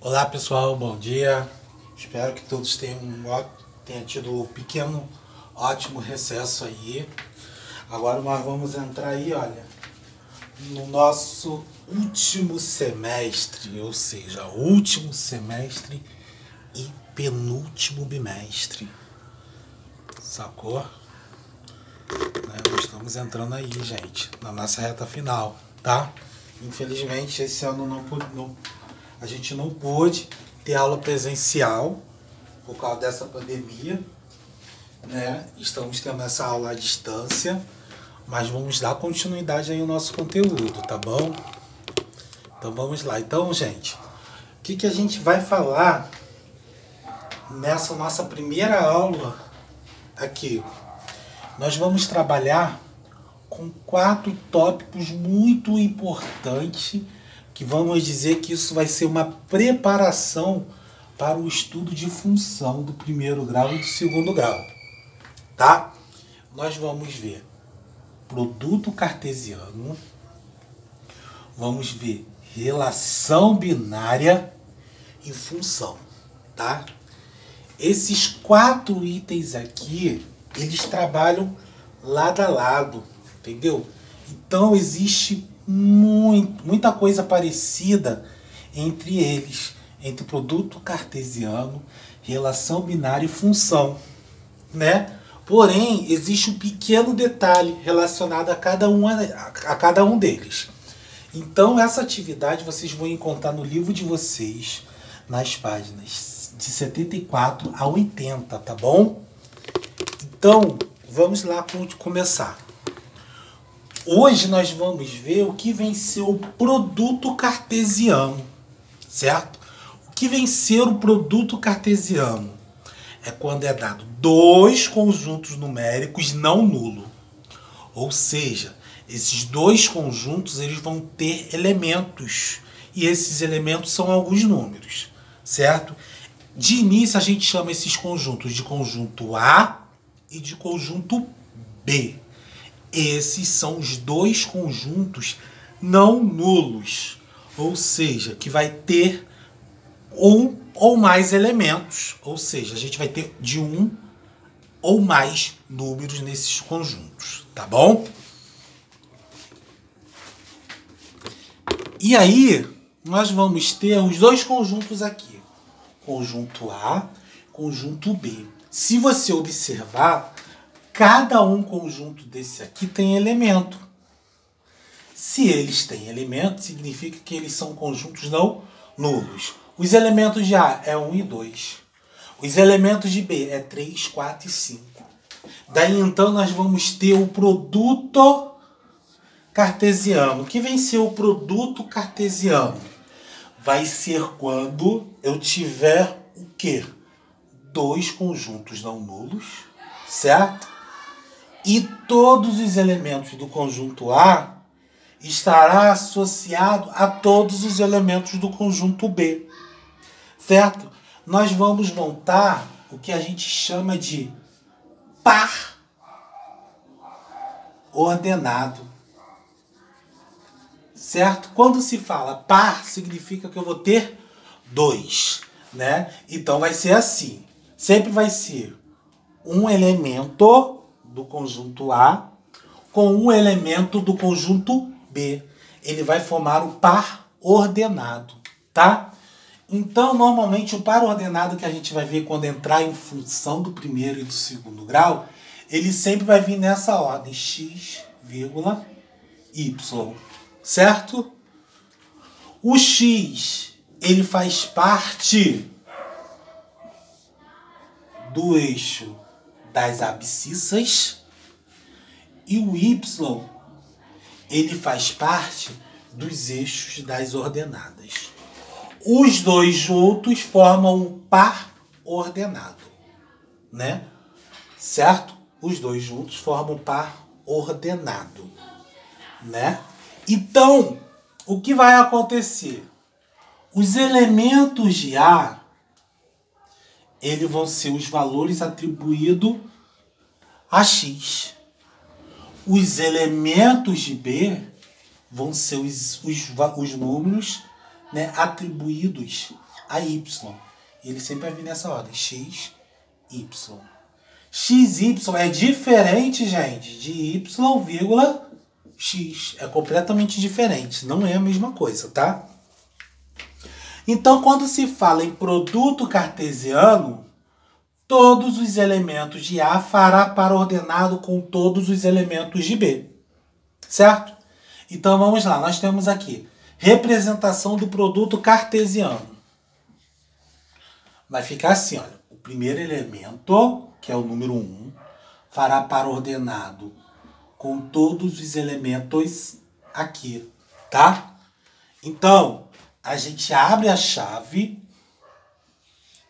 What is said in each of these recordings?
Olá pessoal, bom dia. Espero que todos tenham tido um pequeno, ótimo recesso aí. Agora nós vamos entrar aí, olha, no nosso último semestre, ou seja, último semestre e penúltimo bimestre. Sacou? Nós estamos entrando aí, gente, na nossa reta final, tá? Infelizmente esse ano a gente não pôde ter aula presencial por causa dessa pandemia, né? Estamos tendo essa aula à distância, mas vamos dar continuidade aí ao nosso conteúdo, tá bom? Então vamos lá. Então, gente, o que a gente vai falar nessa nossa primeira aula aqui? Nós vamos trabalhar com 4 tópicos muito importantes, que vamos dizer que isso vai ser uma preparação para o estudo de função do primeiro grau e do segundo grau, tá? Nós vamos ver produto cartesiano, vamos ver relação binária e função, tá? Esses 4 itens aqui, eles trabalham lado a lado, entendeu? Então existe muita coisa parecida entre eles, entre produto cartesiano, relação binária e função, né? Porém, existe um pequeno detalhe relacionado a cada um deles. Então, essa atividade vocês vão encontrar no livro de vocês, nas páginas de 74 a 80, tá bom? Então, vamos lá começar. Hoje nós vamos ver o que vem ser o produto cartesiano, certo? O que vem ser o produto cartesiano? É quando é dado 2 conjuntos numéricos não nulo. Ou seja, esses 2 conjuntos eles vão ter elementos. E esses elementos são alguns números, certo? De início a gente chama esses conjuntos de conjunto A e de conjunto B. Esses são os 2 conjuntos não nulos, ou seja, que vai ter um ou mais elementos, ou seja, a gente vai ter de um ou mais números nesses conjuntos, tá bom? E aí, nós vamos ter os 2 conjuntos aqui, conjunto A, conjunto B. Se você observar, cada conjunto desse aqui tem elemento. Se eles têm elemento, significa que eles são conjuntos não nulos. Os elementos de A é 1 e 2. Os elementos de B é 3, 4 e 5. Daí então nós vamos ter o produto cartesiano. O que vem ser o produto cartesiano? Vai ser quando eu tiver o quê? 2 conjuntos não nulos, certo? E todos os elementos do conjunto A estará associado a todos os elementos do conjunto B, certo? Nós vamos montar o que a gente chama de par ordenado, certo? Quando se fala par, significa que eu vou ter 2, né? Então vai ser assim, sempre vai ser um elemento do conjunto A com um elemento do conjunto B. Ele vai formar o par ordenado, tá? Então, normalmente, o par ordenado que a gente vai ver quando entrar em função do primeiro e do segundo grau, ele sempre vai vir nessa ordem, x, vírgula, y, certo? O x, ele faz parte do eixo das abscissas e o y, ele faz parte dos eixos das ordenadas. Os 2 juntos formam um par ordenado, né? Certo? Os 2 juntos formam um par ordenado, né? Então, o que vai acontecer? Os elementos de A, eles vão ser os valores atribuídos a x. Os elementos de B vão ser os números né, atribuídos a y. Ele sempre vai vir nessa ordem, x, y. X, y é diferente, gente, de y, x. É completamente diferente, não é a mesma coisa, tá? Então, quando se fala em produto cartesiano, todos os elementos de A fará par ordenado com todos os elementos de B. Certo? Então, vamos lá. Nós temos aqui representação do produto cartesiano. Vai ficar assim, olha. O primeiro elemento, que é o número 1, fará par ordenado com todos os elementos aqui, tá? Então, a gente abre a chave,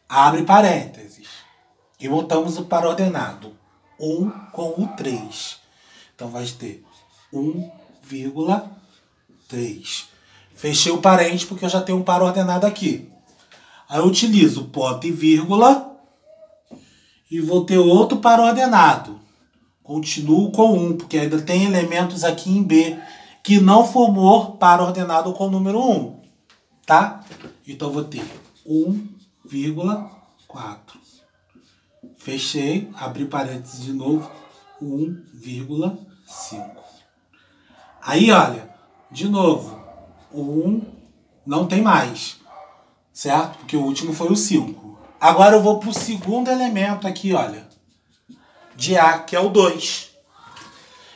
abre parênteses e botamos o par ordenado 1 com o 3. Então, vai ter 1,3. Fechei o parênteses porque eu já tenho um par ordenado aqui. Aí eu utilizo ponto e vírgula e vou ter outro par ordenado. Continuo com 1, porque ainda tem elementos aqui em B que não formou par ordenado com o número 1. Tá? Então eu vou ter 1,4. Fechei, abri parênteses de novo, 1,5. Aí, olha, de novo, o 1 não tem mais, certo? Porque o último foi o 5. Agora eu vou para o segundo elemento aqui, olha, de A, que é o 2.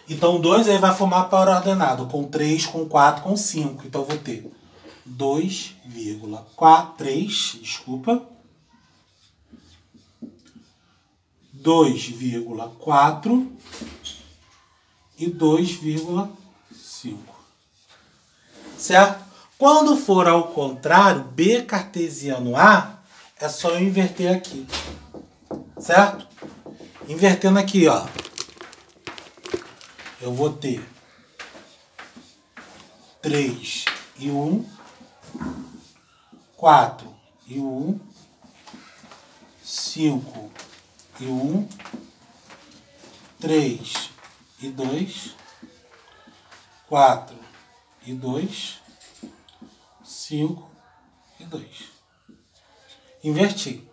Então, o 2 aí vai formar par ordenado com 3, com 4, com 5. Então, eu vou ter 2,3, desculpa, 2,4 e 2,5. Certo? Quando for ao contrário, B cartesiano A, é só eu inverter aqui. Certo? Invertendo aqui, ó. Eu vou ter 3 e 1, 4 e 1, 5 e 1, 3 e 2, 4 e 2, 5 e 2. Inverti,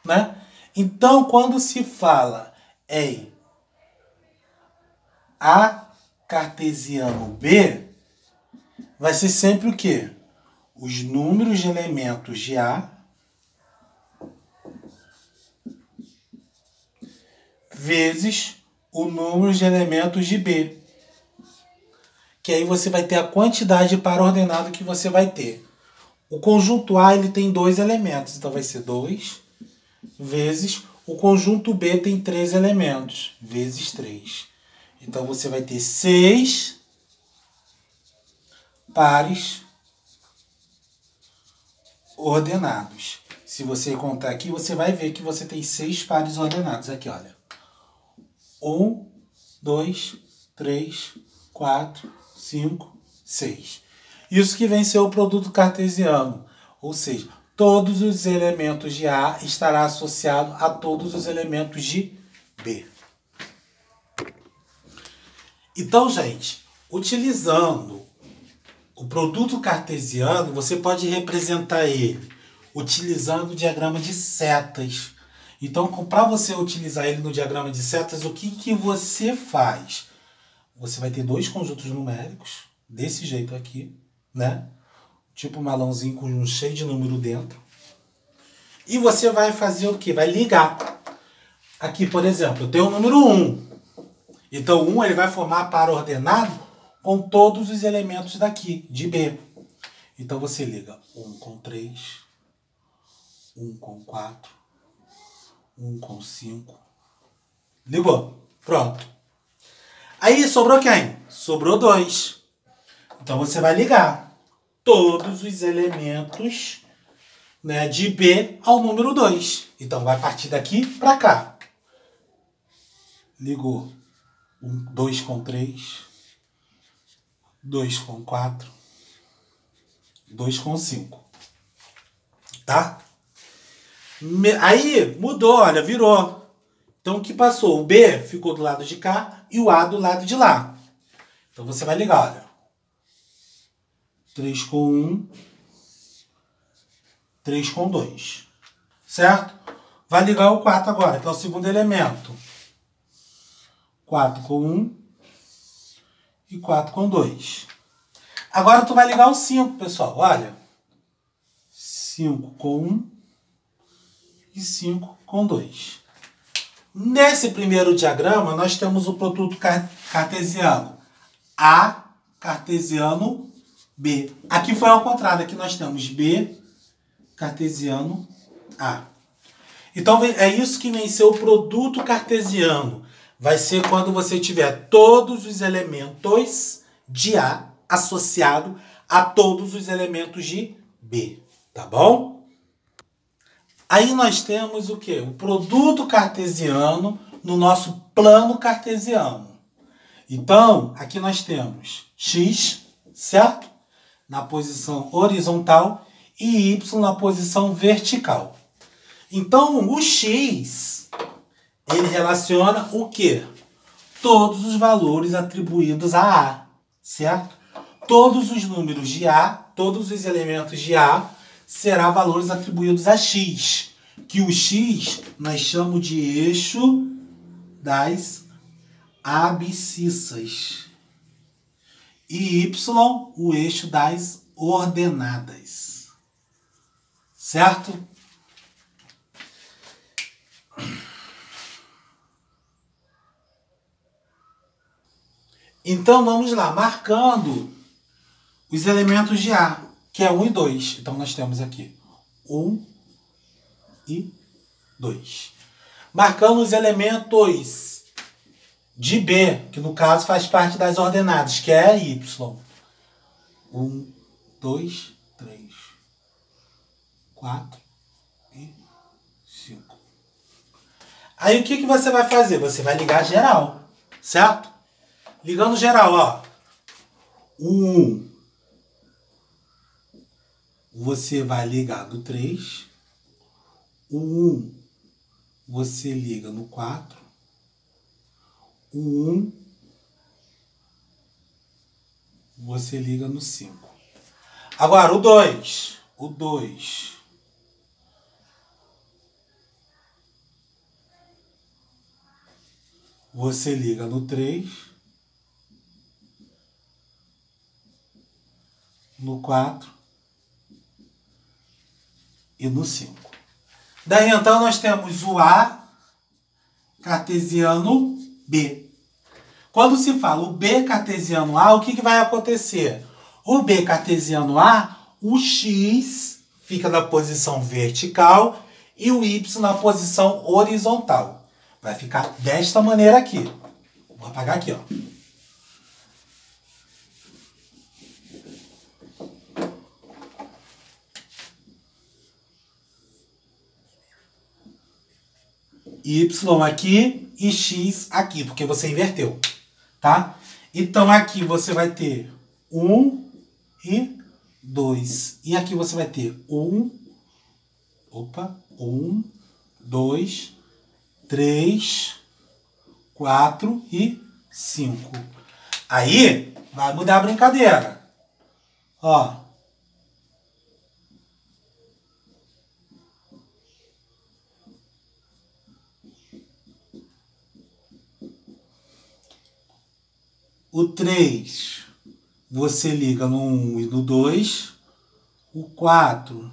né? Então, quando se fala em A cartesiano B, vai ser sempre o quê? Os números de elementos de A vezes o número de elementos de B. Que aí você vai ter a quantidade de par ordenado que você vai ter. O conjunto A ele tem 2 elementos, então vai ser 2 vezes o conjunto B tem 3 elementos, vezes 3. Então você vai ter 6 pares ordenados. Se você contar aqui, você vai ver que você tem 6 pares ordenados. Aqui, olha. 1, 2, 3, 4, 5, 6. Isso que vem ser o produto cartesiano. Ou seja, todos os elementos de A estará associado a todos os elementos de B. Então, gente, utilizando o produto cartesiano, você pode representar ele utilizando o diagrama de setas. Então, para você utilizar ele no diagrama de setas, o que você faz? Você vai ter 2 conjuntos numéricos, desse jeito aqui, né? Tipo um balãozinho com um cheio de número dentro. E você vai fazer o quê? Vai ligar. Aqui, por exemplo, eu tenho o número 1. Então, 1 ele vai formar par ordenado com todos os elementos daqui, de B. Então, você liga 1 com 3, 1 com 4, 1 com 5. Ligou. Pronto. Aí, sobrou quem? Sobrou 2. Então, você vai ligar todos os elementos, né, de B ao número 2. Então, vai partir daqui para cá. Ligou. 2 com 3, 2 com 4, 2 com 5. Tá? Aí mudou, olha, virou. Então o que passou? O B ficou do lado de cá e o A do lado de lá. Então você vai ligar, olha. 3 com 1, 3 com 2. Certo? Vai ligar o 4 agora, que é o segundo elemento. 4 com 1 e 4 com 2. Agora tu vai ligar o 5, pessoal. Olha. 5 com 1 e 5 com 2. Nesse primeiro diagrama, nós temos o produto cartesiano A, cartesiano B. Aqui foi ao contrário, aqui nós temos B, cartesiano A. Então, é isso que vem ser o produto cartesiano. Vai ser quando você tiver todos os elementos de A associado a todos os elementos de B. Tá bom? Aí nós temos o quê? O produto cartesiano no nosso plano cartesiano. Então, aqui nós temos x, certo? Na posição horizontal e y na posição vertical. Então, o x, ele relaciona o quê? Todos os valores atribuídos a A, certo? Todos os números de A, todos os elementos de A, será valores atribuídos a x, que o x nós chamamos de eixo das abscissas e y o eixo das ordenadas, certo? Então vamos lá, marcando os elementos de A, que é 1 e 2. Então nós temos aqui 1 e 2. Marcando os elementos de B, que no caso faz parte das ordenadas, que é Y. 1, 2, 3, 4 e 5. Aí o que você vai fazer? Você vai ligar geral, certo? Ligando geral, ó. O 1, você vai ligar no 3. O 1, você liga no 4. O 1, você liga no 5. Agora, o 2. O 2. Você liga no 3. No 4. E no 5. Daí, então, nós temos o A cartesiano B. Quando se fala o B cartesiano A, o que vai acontecer? O B cartesiano A, o X fica na posição vertical e o Y na posição horizontal. Vai ficar desta maneira aqui. Vou apagar aqui, ó. Y aqui e X aqui, porque você inverteu, tá? Então aqui você vai ter 1 e 2. E aqui você vai ter 1, 2, 3, 4 e 5. Aí vai mudar a brincadeira. Ó. O 3, você liga no 1 e no 2. O 4,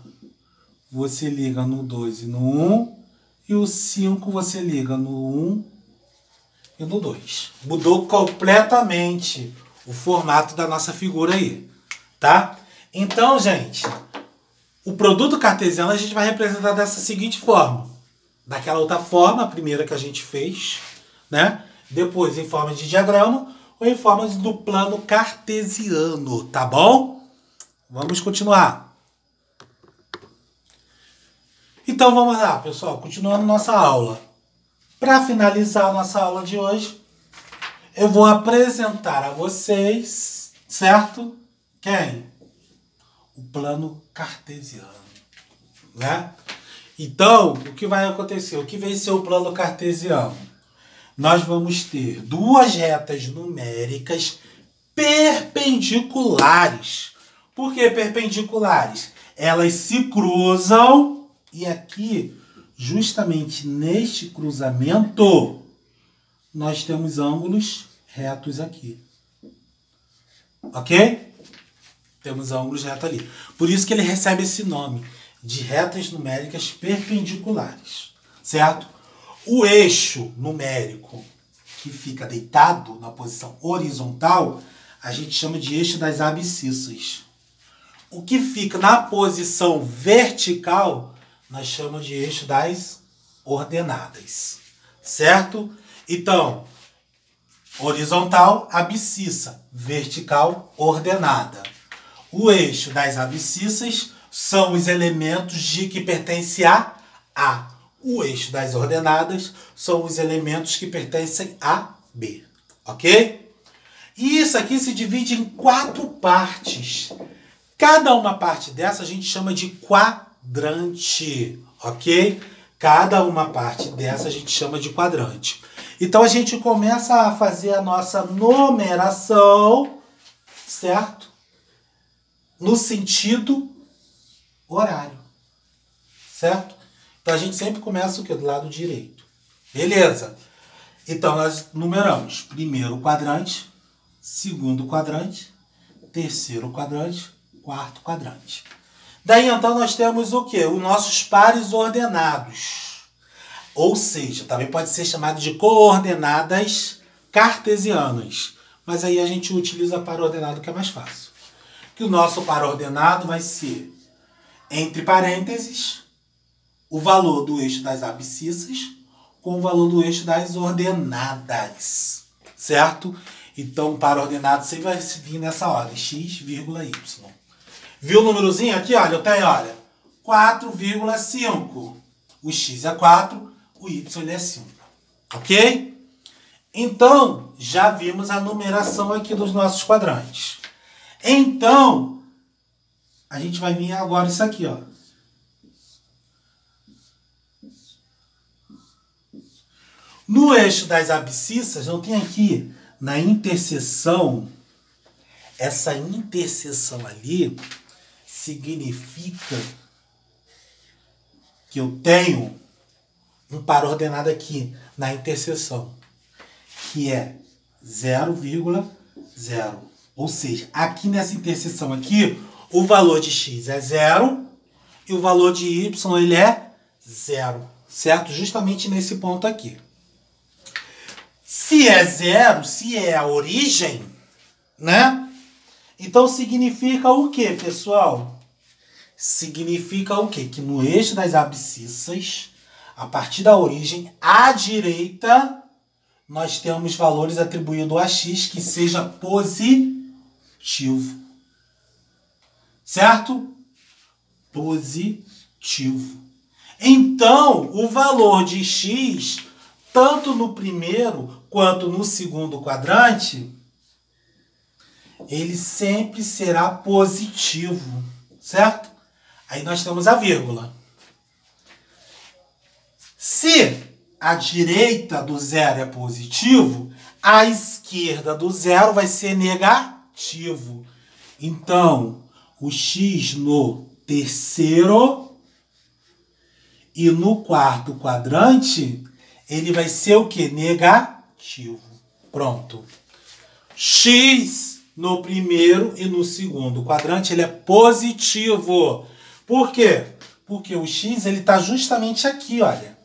você liga no 2 e no 1. E o 5, você liga no 1 e no 2. Mudou completamente o formato da nossa figura aí, tá? Então, gente, o produto cartesiano a gente vai representar dessa seguinte forma. Daquela outra forma, a primeira que a gente fez, né? Depois em forma de diagrama ou em forma do plano cartesiano, tá bom? Vamos continuar. Então vamos lá, pessoal, continuando nossa aula. Para finalizar a nossa aula de hoje, eu vou apresentar a vocês, certo? Quem? O plano cartesiano, né? Então, o que vai acontecer? O que vai ser o plano cartesiano? Nós vamos ter duas retas numéricas perpendiculares. Por que perpendiculares? elas se cruzam e aqui, justamente neste cruzamento, nós temos ângulos retos aqui. Ok? Temos ângulos retos ali. Por isso que ele recebe esse nome de retas numéricas perpendiculares. Certo? O eixo numérico que fica deitado na posição horizontal, a gente chama de eixo das abscissas. O que fica na posição vertical, nós chamamos de eixo das ordenadas. Certo? Então, horizontal, abscissa. Vertical, ordenada. O eixo das abscissas são os elementos de que pertencem a A. O eixo das ordenadas são os elementos que pertencem a B. Ok? E isso aqui se divide em 4 partes. Cada uma parte dessa a gente chama de quadrante. Ok? Cada uma parte dessa a gente chama de quadrante. Então a gente começa a fazer a nossa numeração, certo? No sentido horário. Certo? Então a gente sempre começa o quê? Do lado direito. Beleza. Então nós numeramos primeiro quadrante, segundo quadrante, terceiro quadrante, quarto quadrante. Daí então nós temos o quê? Os nossos pares ordenados. Ou seja, também pode ser chamado de coordenadas cartesianas. Mas aí a gente utiliza par ordenado que é mais fácil. Que o nosso par ordenado vai ser, entre parênteses, o valor do eixo das abscissas com o valor do eixo das ordenadas. Certo? Então, o par ordenado sempre vai vir nessa ordem. X, y. Viu o númerozinho aqui? Olha, eu tenho, olha, 4,5. O x é 4, o y é 5. Ok? Então, já vimos a numeração aqui dos nossos quadrantes. Então, a gente vai vir agora isso aqui, ó. No eixo das abscissas, não tem aqui na interseção, essa interseção ali significa que eu tenho um par ordenado aqui na interseção, que é 0,0. Ou seja, aqui nessa interseção aqui, o valor de x é 0 e o valor de y ele é 0. Certo? Justamente nesse ponto aqui. Se é 0, se é a origem, né? Então significa o quê, pessoal? Significa o quê? Que no eixo das abscissas, a partir da origem, à direita, nós temos valores atribuídos a x que seja positivo. Certo? Positivo. Então, o valor de x, tanto no primeiro quanto no segundo quadrante, ele sempre será positivo, certo? Aí nós temos a vírgula. Se a direita do zero é positivo, a esquerda do zero vai ser negativo. Então, o x no terceiro e no quarto quadrante, ele vai ser o quê? Negativo. Pronto. X no primeiro e no segundo quadrante, ele é positivo. Por quê? Porque o x ele está justamente aqui, olha.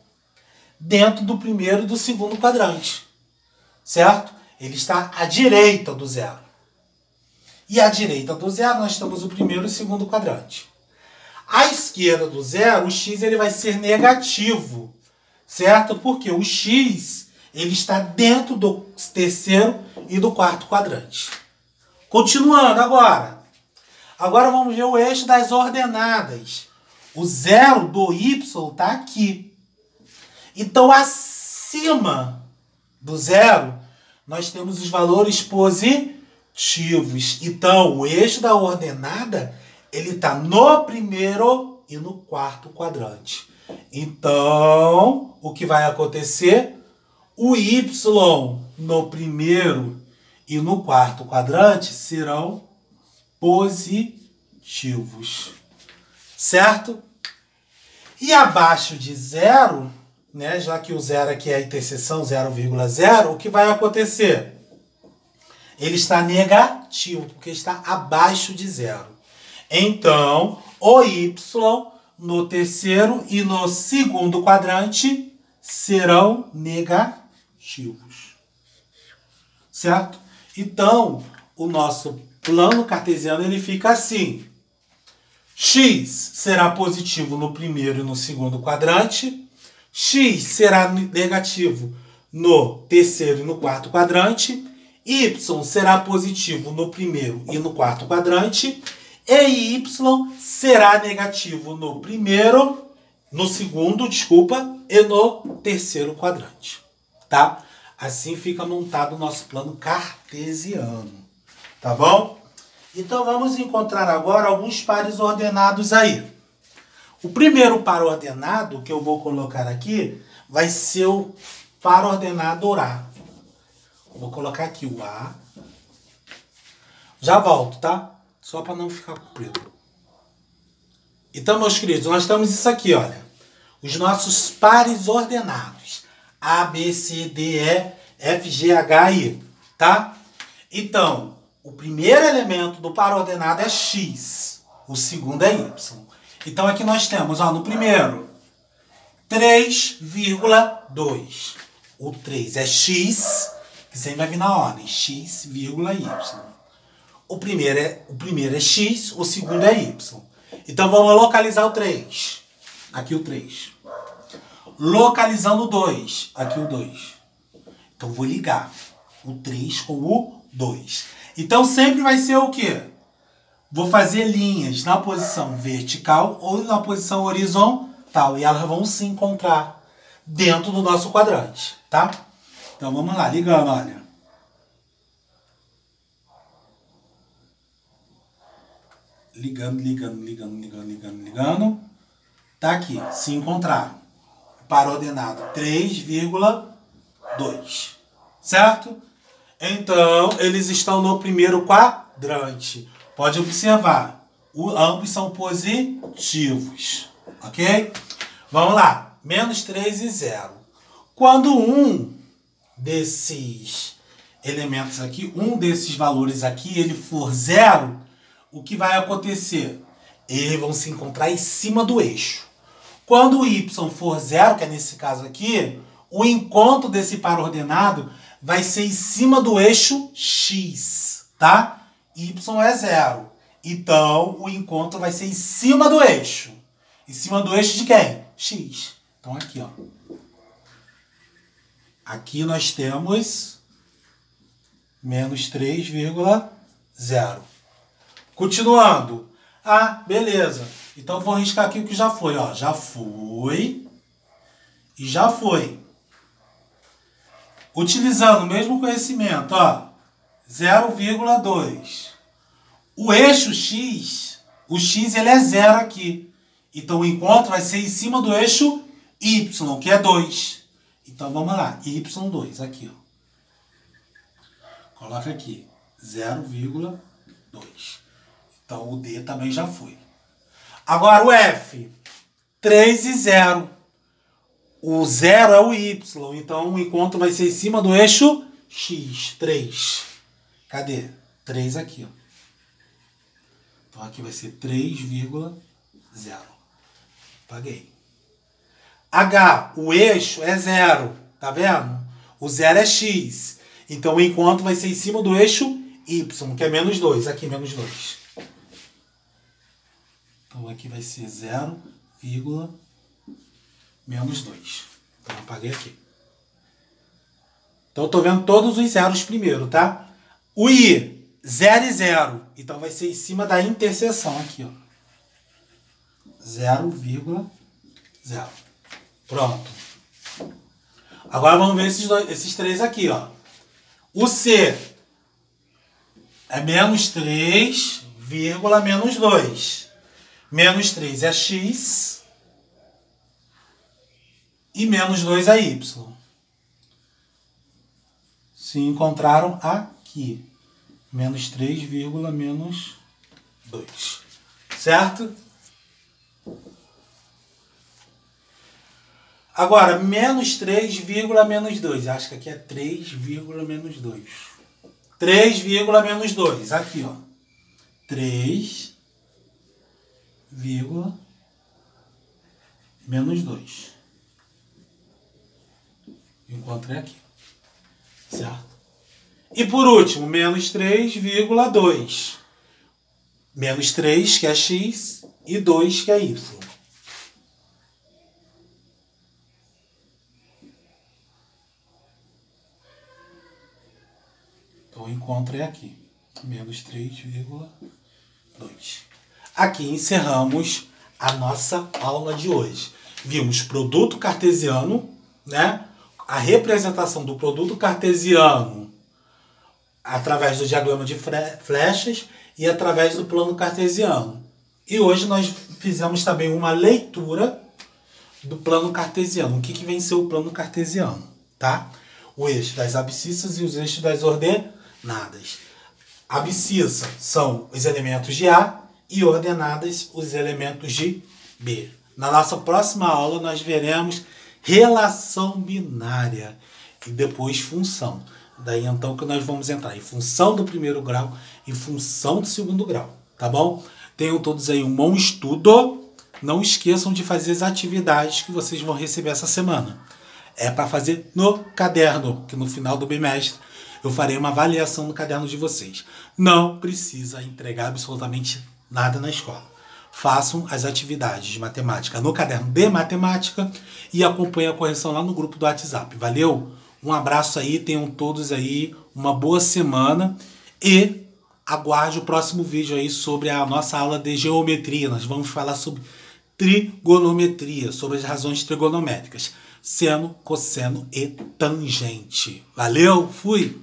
Dentro do primeiro e do segundo quadrante. Certo? Ele está à direita do zero. E à direita do zero, nós temos o primeiro e o segundo quadrante. À esquerda do zero, o x ele vai ser negativo. Certo? Porque o x ele está dentro do terceiro e do quarto quadrante. Continuando agora. Agora vamos ver o eixo das ordenadas. O zero do y está aqui. Então, acima do zero, nós temos os valores positivos. Então, o eixo da ordenada, ele está no primeiro e no quarto quadrante. Então, o que vai acontecer? O y no primeiro e no quarto quadrante serão positivos. certo? E abaixo de zero, né, já que o zero aqui é a interseção 0,0, o que vai acontecer? Ele está negativo, porque está abaixo de zero. Então, o y no terceiro e no segundo quadrante serão negativos. Certo? Então, o nosso plano cartesiano ele fica assim. X será positivo no primeiro e no segundo quadrante. X será negativo no terceiro e no quarto quadrante. Y será positivo no primeiro e no quarto quadrante. E Y será negativo no primeiro, no segundo, desculpa, e no terceiro quadrante. Tá? Assim fica montado o nosso plano cartesiano. Tá bom? Então vamos encontrar agora alguns pares ordenados aí. O primeiro par ordenado que eu vou colocar aqui vai ser o par ordenado A. Vou colocar aqui o A. Já volto, tá? Só para não ficar comprido. Então, meus queridos, nós temos isso aqui, olha. Os nossos pares ordenados. A, B, C, D, E, F, G, H, I. Tá? Então, o primeiro elemento do par ordenado é X. O segundo é Y. Então, aqui nós temos, ó, no primeiro, 3,2. O 3 é X, que sempre vai vir na ordem. X, Y. O primeiro é X, o segundo é Y. Então, vamos localizar o 3. Aqui o 3. Localizando o 2. Aqui o 2. Então, vou ligar o 3 com o 2. Então, sempre vai ser o quê? Vou fazer linhas na posição vertical ou na posição horizontal. E elas vão se encontrar dentro do nosso quadrante, tá? Então, vamos lá, ligando, olha. Ligando. Tá aqui, se encontraram. Par ordenado 3,2. Certo? Então, eles estão no primeiro quadrante. Pode observar. Ambos são positivos. Ok? Vamos lá. Menos 3 e 0. Quando um desses elementos aqui, um desses valores aqui, ele for 0, o que vai acontecer? Eles vão se encontrar em cima do eixo. Quando o y for 0, que é nesse caso aqui, o encontro desse par ordenado vai ser em cima do eixo x, tá? Y é 0. Então, o encontro vai ser em cima do eixo. Em cima do eixo de quem? X. Então, aqui, ó. Aqui nós temos menos 3,0. Continuando. Ah, beleza. Então, vou riscar aqui o que já foi, ó. Já foi. E já foi. Utilizando o mesmo conhecimento, ó. 0,2. O eixo x, o x ele é 0 aqui. Então, o encontro vai ser em cima do eixo y, que é 2. Então, vamos lá. y2, aqui, ó. Coloca aqui. 0,2. Então, o D também já foi. Agora, o F. 3 e 0. O 0 é o Y. Então, o encontro vai ser em cima do eixo X. 3. Cadê? 3 aqui, ó. Então, aqui vai ser 3,0. Apaguei. H. O eixo é 0. Tá vendo? O 0 é X. Então, o encontro vai ser em cima do eixo Y, que é menos 2. Aqui, menos 2. Então, aqui vai ser 0, menos 2. Então, apaguei aqui. Então, eu estou vendo todos os zeros primeiro, tá? O I, 0 e 0. Então, vai ser em cima da interseção aqui, ó. 0,0. Pronto. Agora, vamos ver esses três aqui, ó. O C é menos 3, menos 2. Menos 3 é x e menos 2 é y. Se encontraram aqui. Menos 3, menos 2. Certo? Agora, menos 3, menos 2. Acho que aqui é 3, menos 2. 3, menos 2. Aqui, ó. 3, menos 2. Encontrei aqui. Certo? E por último, menos 3,2. Menos 3, que é x, e 2, que é y. Então, encontrei aqui. Menos 3,2. Aqui encerramos a nossa aula de hoje. Vimos produto cartesiano, né? A representação do produto cartesiano através do diagrama de flechas e através do plano cartesiano. E hoje nós fizemos também uma leitura do plano cartesiano. O que vem ser o plano cartesiano, tá? O eixo das abscissas e os eixos das ordenadas. Abscissa são os elementos de A e ordenadas os elementos de B. Na nossa próxima aula nós veremos relação binária e depois função. Daí então que nós vamos entrar em função do primeiro grau e função do segundo grau, tá bom? Tenham todos aí um bom estudo. Não esqueçam de fazer as atividades que vocês vão receber essa semana. É para fazer no caderno, que no final do bimestre eu farei uma avaliação no caderno de vocês. Não precisa entregar absolutamente nada na escola. Façam as atividades de matemática no caderno de matemática e acompanhem a correção lá no grupo do WhatsApp. Valeu? Um abraço aí, tenham todos aí uma boa semana e aguarde o próximo vídeo aí sobre a nossa aula de geometria. Nós vamos falar sobre trigonometria, sobre as razões trigonométricas, seno, cosseno e tangente. Valeu? Fui!